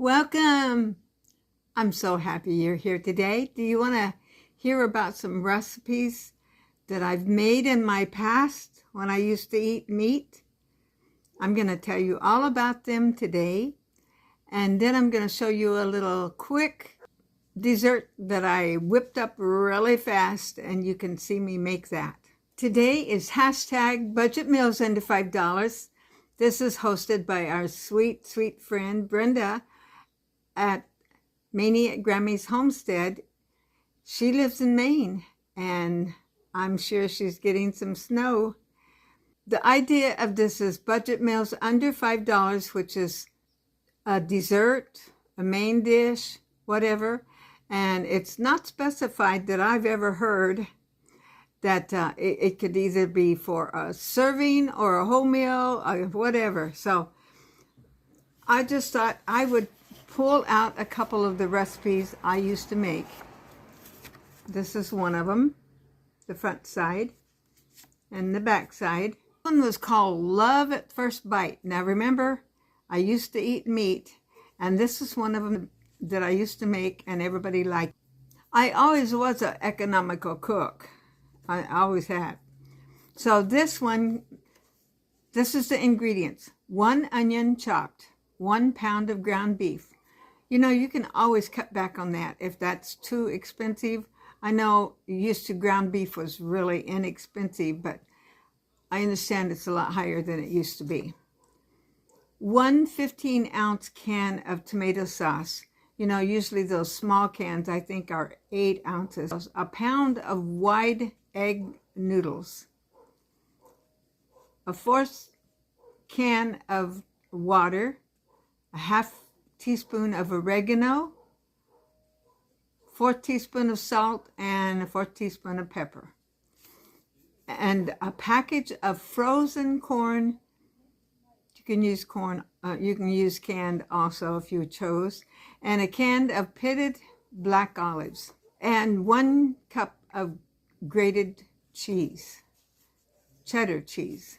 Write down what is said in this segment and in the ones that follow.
Welcome! I'm so happy you're here today. Do you want to hear about some recipes that I've made in my past when I used to eat meat? I'm going to tell you all about them today, and then I'm going to show you a little quick dessert that I whipped up really fast, and you can see me make that. Today is hashtag Budget Meals Under $5. This is hosted by our sweet, sweet friend Brenda at Maniac Grammy's homestead. She lives in Maine, and I'm sure she's getting some snow. The idea of this is budget meals under $5, which is a dessert, a main dish, whatever. And it's not specified that I've ever heard that it could either be for a serving or a whole meal or whatever. So I just thought I would pull out a couple of the recipes I used to make. This is one of them, the front side and the back side. One was called Love at First Bite. Now remember, I used to eat meat, and this is one of them that I used to make and everybody liked. I always was an economical cook. I always have. So this one, this is the ingredients. 1 onion chopped, 1 pound of ground beef. You know, you can always cut back on that if that's too expensive. I know used to ground beef was really inexpensive, but I understand it's a lot higher than it used to be. 1 15-ounce can of tomato sauce. You know, usually those small cans, I think, are 8 ounces. A pound of wide egg noodles. A 1/4 can of water. A 1/2 teaspoon of oregano. 1/4 teaspoon of salt, and a 1/4 teaspoon of pepper. And a package of frozen corn. You can use corn, you can use canned also if you chose. And a can of pitted black olives. And 1 cup of grated cheese, cheddar cheese.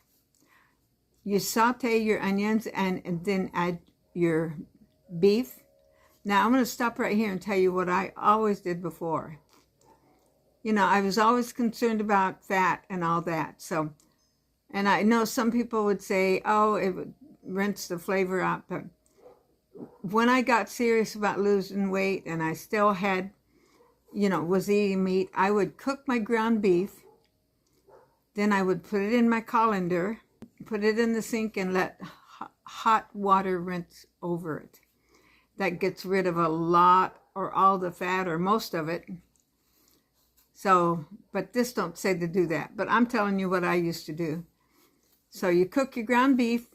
You saute your onions and then add your beef. Now I'm going to stop right here and tell you what I always did before. You know, I was always concerned about fat and all that. So, and I know some people would say, oh, it would rinse the flavor out. But when I got serious about losing weight and I still had, you know, was eating meat, I would cook my ground beef. Then I would put it in my colander, put it in the sink, and let hot water rinse over it. That gets rid of a lot or all the fat or most of it. So, but this don't say to do that. But I'm telling you what I used to do. So you cook your ground beef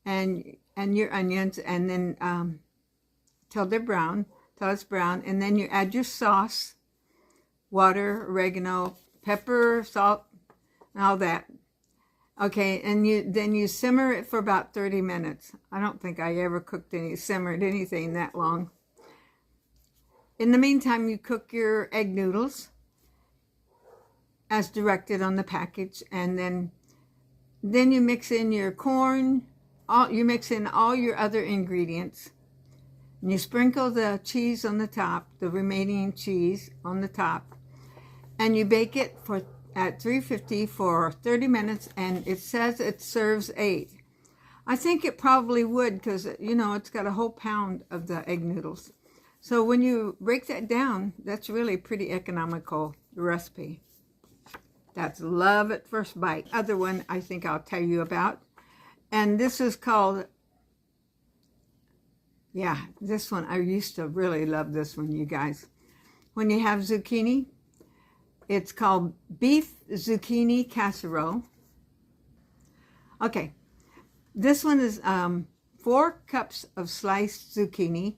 and your onions, and then till they're brown, till it's brown, and then you add your sauce, water, oregano, pepper, salt, and all that. Okay, and then you simmer it for about 30 minutes. I don't think I ever simmered anything that long. In the meantime, you cook your egg noodles as directed on the package, and then you mix in your corn. You mix in all your other ingredients, and you sprinkle the cheese on the top, the remaining cheese on the top, and you bake it at 350 for 30 minutes, and it says it serves 8. I think it probably would, because, you know, it's got a whole pound of the egg noodles. So when you break that down, that's really a pretty economical recipe. That's Love at First Bite. Other one I think I'll tell you about. And this is called, yeah, this one, I used to really love this one, you guys. When you have zucchini, it's called Beef Zucchini Casserole. Okay, this one is 4 cups of sliced zucchini,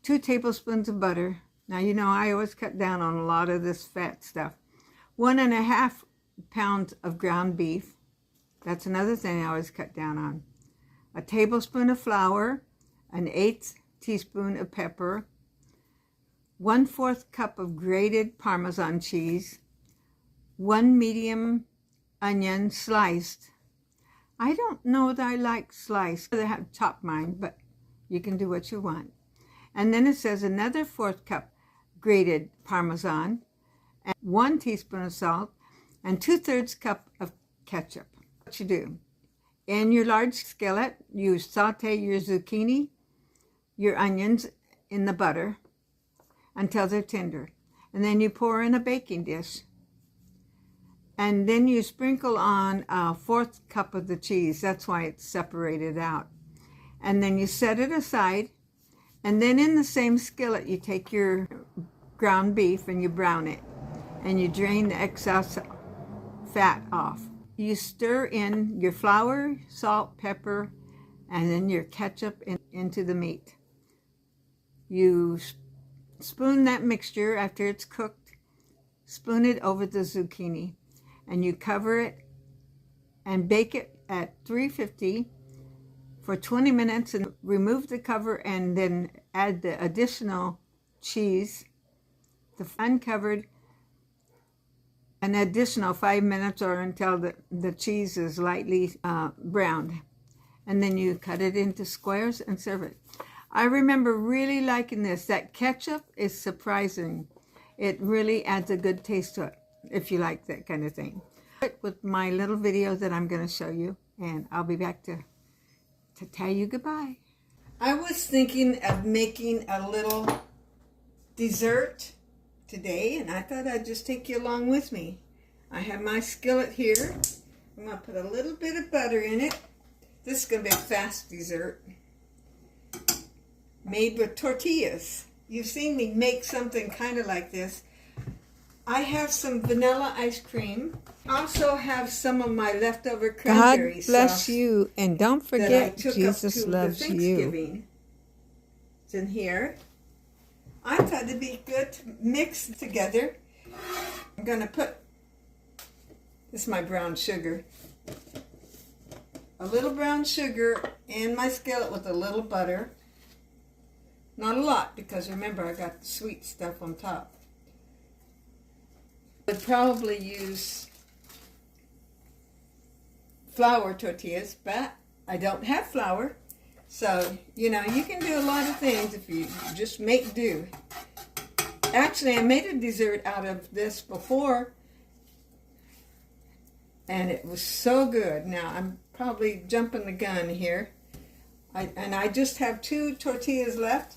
2 tablespoons of butter. Now, you know, I always cut down on a lot of this fat stuff. 1.5 pounds of ground beef. That's another thing I always cut down on. A tablespoon of flour, an 1/8 teaspoon of pepper, 1/4 cup of grated Parmesan cheese, 1 medium onion sliced. I don't know that I like sliced. I have chopped mine, but you can do what you want. And then it says another 1/4 cup grated Parmesan, and 1 teaspoon of salt, and 2/3 cup of ketchup. What you do, in your large skillet, you saute your zucchini, your onions in the butter until they're tender. And then you pour in a baking dish. And then you sprinkle on a 1/4 cup of the cheese. That's why it's separated out. And then you set it aside. And then in the same skillet, you take your ground beef and you brown it. And you drain the excess fat off. You stir in your flour, salt, pepper, and then your ketchup into the meat. You spoon that mixture after it's cooked. Spoon it over the zucchini. And you cover it and bake it at 350 for 20 minutes and remove the cover and then add the additional cheese, the uncovered, an additional 5 minutes or until the cheese is lightly browned. And then you cut it into squares and serve it. I remember really liking this. That ketchup is surprising. It really adds a good taste to it, if you like that kind of thing. With my little video that I'm going to show you, and I'll be back to tell you goodbye. I was thinking of making a little dessert today, and I thought I'd just take you along with me. I have my skillet here. I'm going to put a little bit of butter in it. This is going to be a fast dessert made with tortillas. You've seen me make something kind of like this. I have some vanilla ice cream. I also have some of my leftover cranberry sauce. God bless you, and don't forget, Jesus loves you. It's in here. I thought it'd be good to mix together. I'm going to put, this is my brown sugar, a little brown sugar in my skillet with a little butter. Not a lot, because remember I got the sweet stuff on top. I'd probably use flour tortillas, but I don't have flour. So, you know, you can do a lot of things if you just make do. Actually, I made a dessert out of this before, and it was so good. Now, I'm probably jumping the gun here. I just have 2 tortillas left.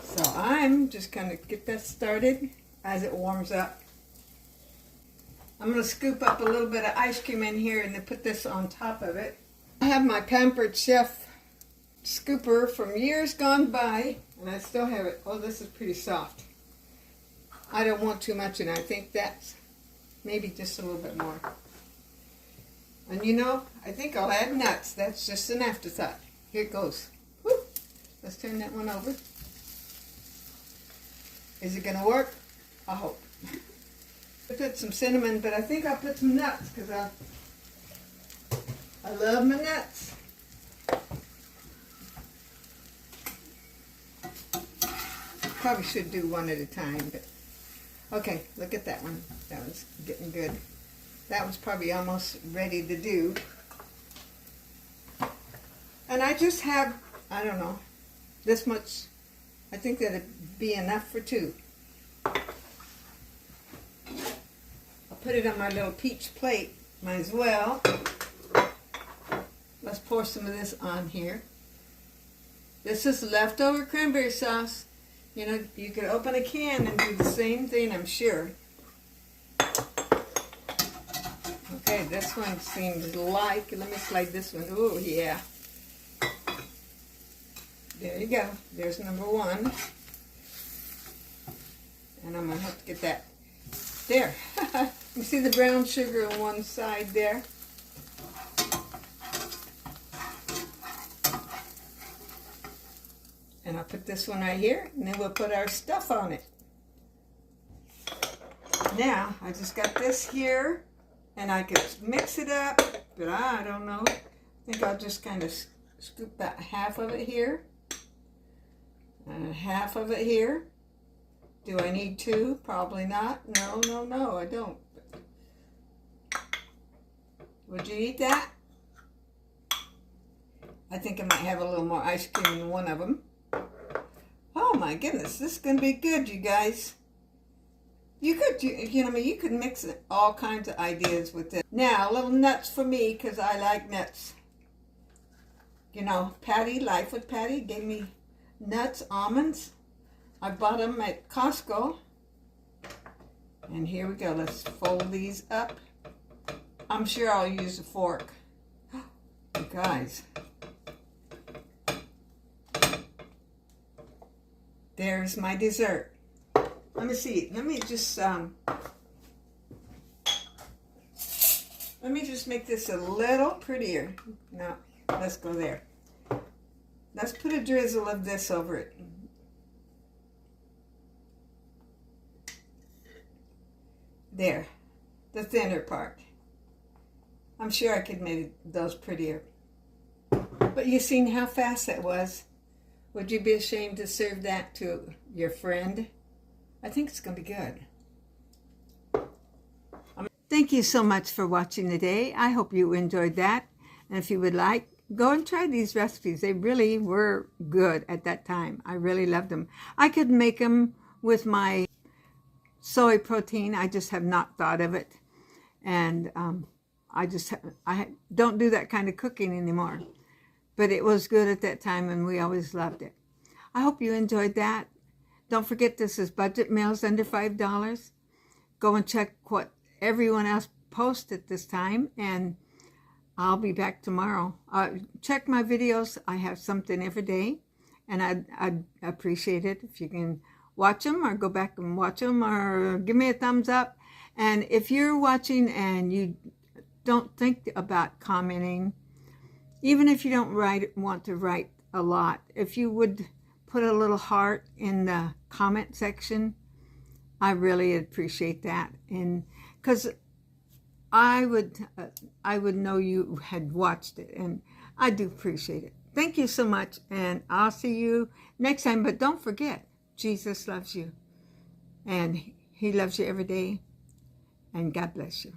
So I'm just going to get that started as it warms up. I'm going to scoop up a little bit of ice cream in here and then put this on top of it. I have my Pampered Chef scooper from years gone by, and I still have it. Oh, this is pretty soft. I don't want too much, and I think that's maybe just a little bit more. And you know, I think I'll add nuts. That's just an afterthought. Here it goes. Woo. Let's turn that one over. Is it going to work? I hope. I put some cinnamon, but I think I'll put some nuts because I love my nuts. Probably should do one at a time, but okay, look at that one. That one's getting good. That one's probably almost ready to do. And I just have, I don't know, this much. I think that'd be enough for 2. I'll put it on my little peach plate. Might as well. Let's pour some of this on here. This is leftover cranberry sauce. You know, you could open a can and do the same thing, I'm sure. Okay, this one seems like, let me slide this one. Oh, yeah. There you go. There's number 1. And I'm going to have to get that. There. You see the brown sugar on one side there? And I'll put this one right here, and then we'll put our stuff on it. Now, I just got this here, and I could mix it up, but I don't know. I think I'll just kind of scoop that half of it here. And half of it here. Do I need 2? Probably not. No, I don't. Would you eat that? I think I might have a little more ice cream in one of them. Oh my goodness, this is going to be good, you guys. You could, you could mix all kinds of ideas with this. Now, little nuts for me, because I like nuts. You know, Patty, Life with Patty, gave me nuts, almonds. I bought them at Costco. And here we go. Let's fold these up. I'm sure I'll use a fork. You guys. There's my dessert. Let me see. Let me just make this a little prettier. No, let's go there. Let's put a drizzle of this over it. There, the thinner part. I'm sure I could make those prettier. But you seen how fast that was? Would you be ashamed to serve that to your friend? I think it's going to be good. Thank you so much for watching today. I hope you enjoyed that. And if you would like, go and try these recipes. They really were good at that time. I really loved them. I could make them with my soy protein. I just have not thought of it. And I don't do that kind of cooking anymore. But it was good at that time, and we always loved it. I hope you enjoyed that. Don't forget, this is Budget Meals Under $5. Go and check what everyone else posted this time, and I'll be back tomorrow. Check my videos. I have something every day, and I'd appreciate it if you can watch them or go back and watch them or give me a thumbs up. And if you're watching and you don't think about commenting, even if you don't want to write a lot, if you would put a little heart in the comment section, I really appreciate that. And because I would know you had watched it, and I do appreciate it. Thank you so much, and I'll see you next time. But don't forget, Jesus loves you, and he loves you every day, and God bless you.